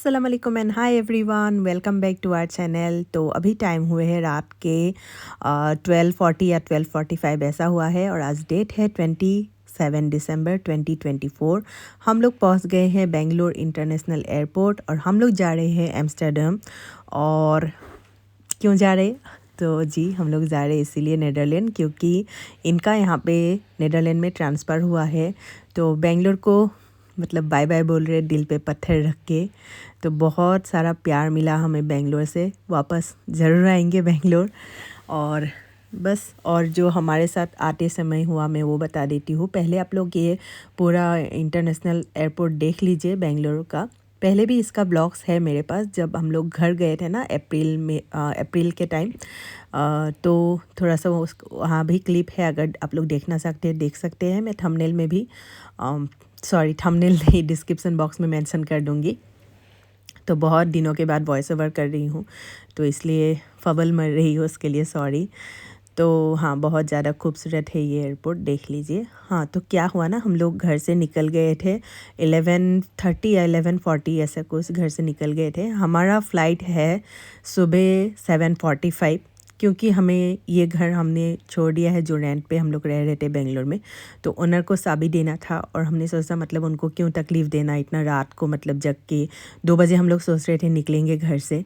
अस्सलाम वालेकुम and hi everyone, welcome back to our channel. तो अभी टाइम हुए हैं रात के 12:40 या 12:45 ऐसा हुआ है और आज डेट है 27 दिसंबर 2024। हम लोग पहुंच गए हैं बेंगलोर इंटरनेशनल एयरपोर्ट और हम लोग जा रहे हैं एम्स्टर्डम। और क्यों जा रहे? तो जी हम लोग जा रहे हैं इसीलिए नीदरलैंड, क्योंकि इनका यहाँ पे नीदरलैंड में ट्रांसफ़र हुआ है। तो बेंगलोर को मतलब बाय बाय बोल रहे, दिल पे पत्थर रख के। तो बहुत सारा प्यार मिला हमें बेंगलोर से, वापस ज़रूर आएंगे बेंगलोर। और बस, और जो हमारे साथ आते समय हुआ मैं वो बता देती हूँ। पहले आप लोग ये पूरा इंटरनेशनल एयरपोर्ट देख लीजिए बेंगलोर का। पहले भी इसका ब्लॉग्स है मेरे पास, जब हम लोग घर गए थे ना अप्रैल के टाइम। तो थोड़ा सा वहाँ भी क्लिप है, अगर आप लोग देखना चाहते हैं देख सकते हैं। मैं थंबनेल में भी थंबनेल नहीं, डिस्क्रिप्शन बॉक्स में मेंशन कर दूँगी। तो बहुत दिनों के बाद वॉइस ओवर कर रही हूँ, तो इसलिए फबल मर रही हूँ, उसके लिए सॉरी। तो हाँ, बहुत ज़्यादा खूबसूरत है ये एयरपोर्ट, देख लीजिए। हाँ, तो क्या हुआ ना, हम लोग घर से निकल गए थे 11:30 या 11:40 ऐसा कुछ, घर से निकल गए थे। हमारा फ़्लाइट है सुबह 7:45, क्योंकि हमें ये घर हमने छोड़ दिया है जो रेंट पे हम लोग रह रहे थे बेंगलोर में। तो ओनर को चाबी देना था और हमने सोचा मतलब उनको क्यों तकलीफ़ देना इतना रात को, मतलब जग के 2 बजे हम लोग सोच रहे थे निकलेंगे घर से,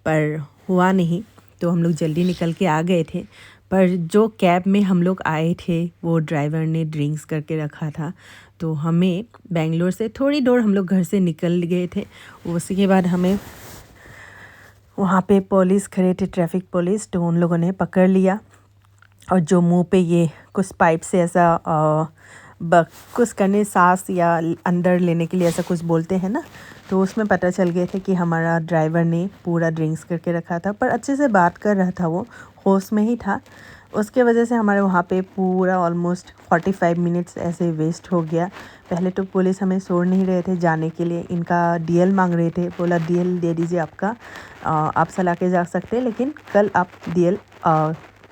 पर हुआ नहीं। तो हम लोग जल्दी निकल के आ गए थे। पर जो कैब में हम लोग आए थे वो ड्राइवर ने ड्रिंक्स करके रखा था। तो हमें बेंगलोर से थोड़ी दूर हम लोग घर से निकल गए थे। उसी के बाद हमें वहाँ पे पुलिस खड़े थे, ट्रैफिक पुलिस, तो उन लोगों ने पकड़ लिया। और जो मुंह पे ये कुछ पाइप से ऐसा कुछ करने, सांस या अंदर लेने के लिए ऐसा कुछ बोलते हैं ना, तो उसमें पता चल गए थे कि हमारा ड्राइवर ने पूरा ड्रिंक्स करके रखा था। पर अच्छे से बात कर रहा था, वो होश में ही था। उसके वजह से हमारे वहाँ पे पूरा ऑलमोस्ट 45 मिनट्स ऐसे वेस्ट हो गया। पहले तो पुलिस हमें छोड़ नहीं रहे थे जाने के लिए, इनका डीएल मांग रहे थे। बोला डीएल दे दीजिए आपका, आप चला के जा सकते हैं, लेकिन कल आप डीएल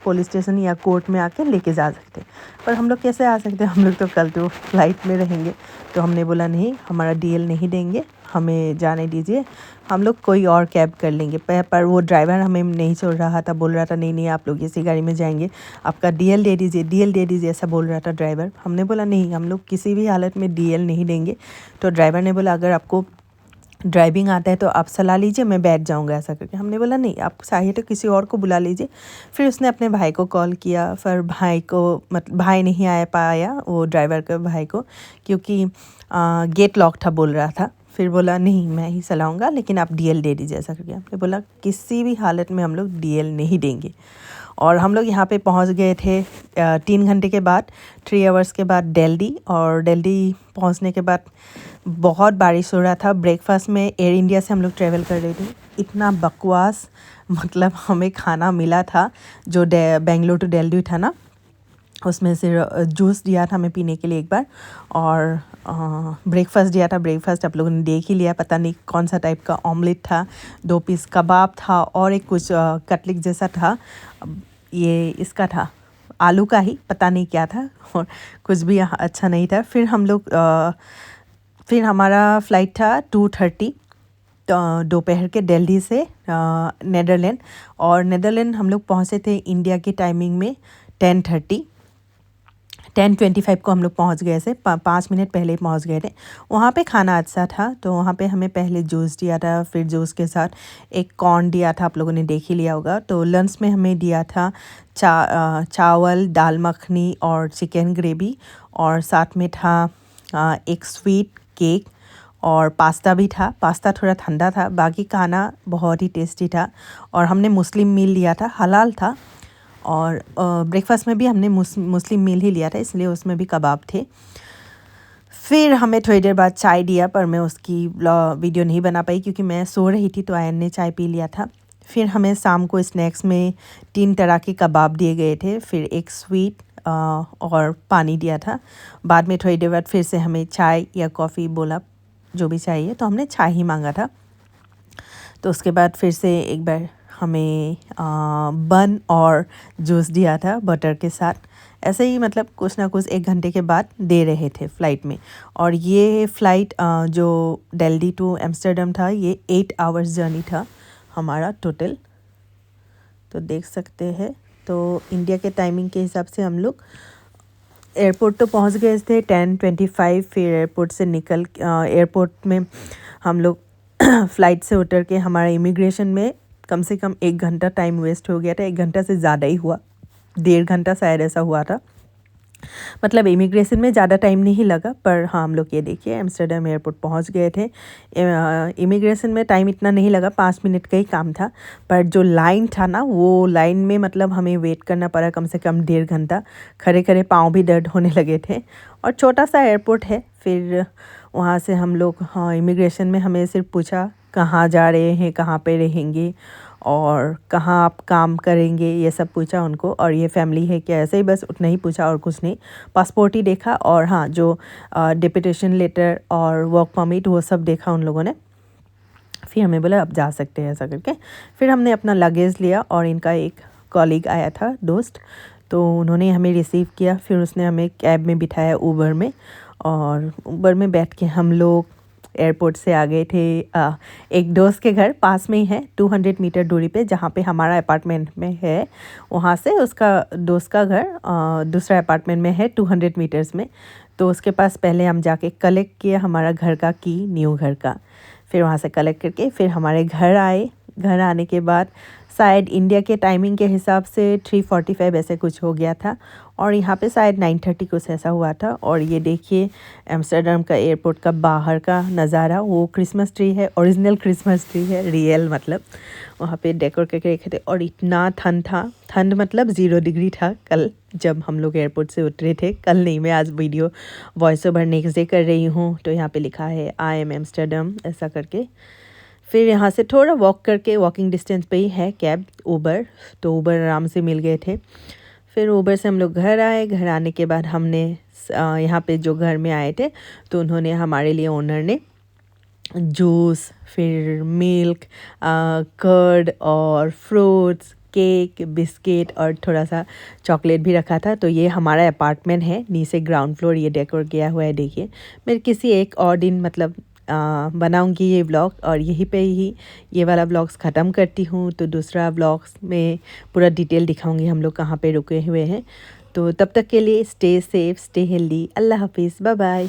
पुलिस स्टेशन या कोर्ट में आके लेके जा सकते। पर हम लोग कैसे आ सकते हैं, हम लोग तो कल तो फ्लाइट में रहेंगे। तो हमने बोला नहीं, हमारा डीएल नहीं देंगे, हमें जाने दीजिए, हम लोग कोई और कैब कर लेंगे। पर वो ड्राइवर हमें नहीं छोड़ रहा था, बोल रहा था नहीं नहीं आप लोग इसी गाड़ी में जाएंगे, आपका डीएल दे दीजिए, डीएल दे दीजिए, ऐसा बोल रहा था ड्राइवर। हमने बोला नहीं, हम लोग किसी भी हालत में डीएल नहीं देंगे। तो ड्राइवर ने बोला अगर आपको ड्राइविंग आता है तो आप चला लीजिए, मैं बैठ जाऊंगा, ऐसा करके। हमने बोला नहीं, आप चाहिए तो किसी और को बुला लीजिए। फिर उसने अपने भाई को कॉल किया, फिर भाई को मतलब भाई नहीं आ पाया, वो ड्राइवर के भाई को, क्योंकि गेट लॉक था बोल रहा था। फिर बोला नहीं मैं ही चलाऊंगा, लेकिन आप डीएल दे दीजिए, ऐसा करके। हमने बोला किसी भी हालत में हम लोग डीएल नहीं देंगे। और हम लोग यहाँ पे पहुँच गए थे 3 घंटे के बाद, 3 आवर्स के बाद दिल्ली। और दिल्ली पहुँचने के बाद बहुत बारिश हो रहा था। ब्रेकफास्ट में एयर इंडिया से हम लोग ट्रैवल कर रहे थे, इतना बकवास मतलब हमें खाना मिला था जो बेंगलोर टू दिल्ली था ना, उसमें से जूस दिया था हमें पीने के लिए एक बार, और ब्रेकफास्ट दिया था। ब्रेकफास्ट आप लोगों ने देख ही लिया, पता नहीं कौन सा टाइप का ऑमलेट था, 2 पीस कबाब था और एक कुछ कटलिक जैसा था। ये इसका था, आलू का ही, पता नहीं क्या था, और कुछ भी अच्छा नहीं था। फिर हमारा फ़्लाइट था 2:30 दोपहर के दिल्ली से नीदरलैंड। और नीदरलैंड हम लोग पहुँचे थे इंडिया की टाइमिंग में 10:25 को हम लोग पहुँच गए थे, 5 मिनट पहले पहुँच गए थे। वहाँ पे खाना अच्छा था, तो वहाँ पे हमें पहले जूस दिया था, फिर जूस के साथ एक कॉर्न दिया था, आप लोगों ने देख ही लिया होगा। तो लंच में हमें दिया था चावल, दाल मखनी और चिकन ग्रेवी, और साथ में था एक स्वीट केक और पास्ता भी था। पास्ता थोड़ा ठंडा था, बाकी खाना बहुत ही टेस्टी था। और हमने मुस्लिम मील लिया था, हलाल था। और ब्रेकफास्ट में भी हमने मुस्लिम मील ही लिया था, इसलिए उसमें भी कबाब थे। फिर हमें थोड़ी देर बाद चाय दिया, पर मैं उसकी वीडियो नहीं बना पाई क्योंकि मैं सो रही थी, तो आयन ने चाय पी लिया था। फिर हमें शाम को स्नैक्स में 3 तरह के कबाब दिए गए थे, फिर एक स्वीट और पानी दिया था। बाद में थोड़ी देर बाद फिर से हमें चाय या कॉफ़ी बोला, जो भी चाहिए, तो हमने चाय ही मांगा था। तो उसके बाद फिर से एक बार हमें बन और जूस दिया था बटर के साथ, ऐसे ही मतलब कुछ ना कुछ 1 घंटे के बाद दे रहे थे फ़्लाइट में। और ये फ़्लाइट जो दिल्ली टू एम्स्टर्डम था, ये 8 आवर्स जर्नी था हमारा टोटल। तो देख सकते हैं। तो इंडिया के टाइमिंग के हिसाब से हम लोग एयरपोर्ट तो पहुंच गए थे 10:25। फिर एयरपोर्ट से निकल एयरपोर्ट में हम लोग फ़्लाइट से उतर के हमारा इमिग्रेशन में कम से कम 1 घंटा टाइम वेस्ट हो गया था। 1 घंटा से ज़्यादा ही हुआ, 1.5 घंटा शायद ऐसा हुआ था। मतलब इमिग्रेशन में ज़्यादा टाइम नहीं लगा, पर हाँ हम लोग ये देखिए एम्स्टर्डम एयरपोर्ट पहुंच गए थे। इमिग्रेशन में टाइम इतना नहीं लगा, 5 मिनट का ही काम था। पर जो लाइन था ना, वो लाइन में मतलब हमें वेट करना पड़ा कम से कम 1.5 घंटा। खड़े खड़े पाँव भी दर्द होने लगे थे। और छोटा सा एयरपोर्ट है। फिर वहाँ से हम लोग, हाँ, इमिग्रेशन में हमें सिर्फ पूछा कहाँ जा रहे हैं, कहाँ पे रहेंगे और कहाँ आप काम करेंगे, ये सब पूछा उनको। और ये फैमिली है क्या, ऐसे ही बस उतना ही पूछा और कुछ नहीं। पासपोर्ट ही देखा और हाँ, जो डिपुटेशन लेटर और वर्क परमिट वो सब देखा उन लोगों ने। फिर हमें बोला अब जा सकते हैं ऐसा करके। फिर हमने अपना लगेज लिया और इनका एक कॉलीग आया था, दोस्त, तो उन्होंने हमें रिसीव किया। फिर उसने हमें कैब में बिठाया, ऊबर में, और ऊबर में बैठ के हम लोग एयरपोर्ट से आ गए थे एक दोस्त के घर। पास में ही है, 200 मीटर दूरी पे, जहाँ पे हमारा अपार्टमेंट में है, वहाँ से उसका दोस्त का घर दूसरा अपार्टमेंट में है 200 मीटर्स में। तो उसके पास पहले हम जाके कलेक्ट किया हमारा घर का की, न्यू घर का। फिर वहाँ से कलेक्ट करके फिर हमारे घर आए। घर आने के बाद शायद इंडिया के टाइमिंग के हिसाब से 3:45 ऐसे कुछ हो गया था, और यहाँ पे शायद 9:30 कुछ ऐसा हुआ था। और ये देखिए एम्स्टर्डम का एयरपोर्ट का बाहर का नज़ारा, वो क्रिसमस ट्री है, ओरिजिनल क्रिसमस ट्री है, रियल मतलब। वहाँ पे डेकोर करके रखे थे। और इतना ठंड था, ठंड मतलब 0 डिग्री था कल जब हम लोग एयरपोर्ट से उतरे थे। कल नहीं, मैं आज video voice over next day कर रही हूँ। तो यहाँ पे लिखा है आई एम एम्स्टर्डम ऐसा करके। फिर यहाँ से थोड़ा वॉक करके, वॉकिंग डिस्टेंस पे ही है कैब, ऊबर, तो ऊबर आराम से मिल गए थे। फिर ऊबर से हम लोग घर आए। घर आने के बाद हमने यहाँ पे जो घर में आए थे, तो उन्होंने हमारे लिए, ओनर ने, जूस, फिर मिल्क, कर्ड और फ्रूट्स, केक, बिस्किट और थोड़ा सा चॉकलेट भी रखा था। तो ये हमारा अपार्टमेंट है, नीचे ग्राउंड फ्लोर, ये डेकोर किया हुआ है। देखिए, मैं किसी एक और दिन मतलब बनाऊंगी ये व्लॉग, और यहीं पे ही ये वाला व्लॉग्स ख़त्म करती हूँ। तो दूसरा व्लॉग्स में पूरा डिटेल दिखाऊंगी हम लोग कहाँ पे रुके हुए हैं। तो तब तक के लिए स्टे सेफ, स्टे हेल्दी। अल्लाह हाफिज़, बाय बाय।